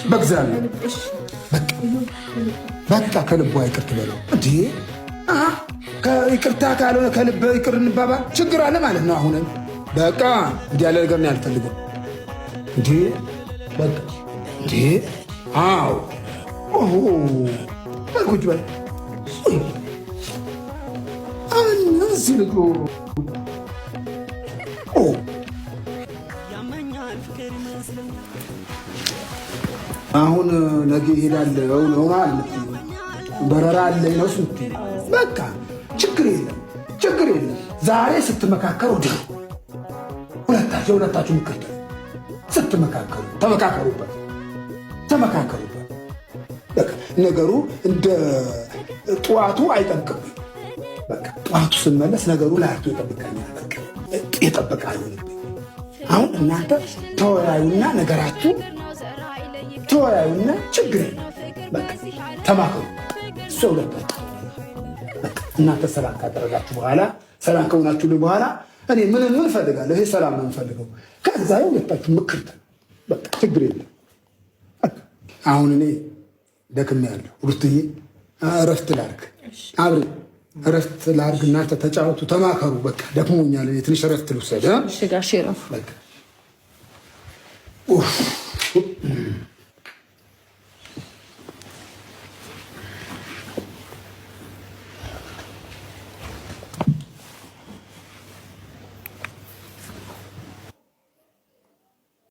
በእግዚአብሔር በቃ ከልቧ ይቅር ትበለው እንዴ? ይቅርታ ካልሆነ ከልብ ይቅር እንባባል ችግር አለ ማለት ነው። አሁንም በቃ እንዲህ ያለ ነገር ነው ያልፈልግም እንዴ? በቃ እንዴ? አዎ ቁጭ በል እነዚህ ልጆ አሁን ነገ እሄዳለሁ ነው ማለት በረራ አለኝ ነው ስትይ በቃ ችግር የለም ዛሬ ስትመካከሩ ድሩ ሁለታችሁ ምክር ስትመካከሩ ተመካከሩበት በቃ ነገሩ እንደ ጠዋቱ አይጠብቅብኝ። በቃ ጠዋቱ ስመለስ ነገሩ ላያቱ ይጠብቃኛል። በቃ ይጠብቃል። አሁን እናንተ ተወያዩና ነገራችሁ ተወያዩና ችግር በቃ ተማከሩ። ሰው ለበት በቃ እናንተ ሰላም ካደረጋችሁ በኋላ ሰላም ከሆናችሁ በኋላ እኔ ምን ፈልጋለሁ? ይሄ ሰላም ነው የምፈልገው። ከዛ ሁለታችሁ ምክር በቃ ችግር የለም። አሁን እኔ ደክሜያለሁ። ሩትዬ እረፍት ላድርግ፣ አብሬ እረፍት ላድርግ። እናንተ ተጫወቱ፣ ተማከሩ። በቃ ደክሞኛል። ትንሽ እረፍት ልውሰድ። እሺ ጋሼ ነው በቃ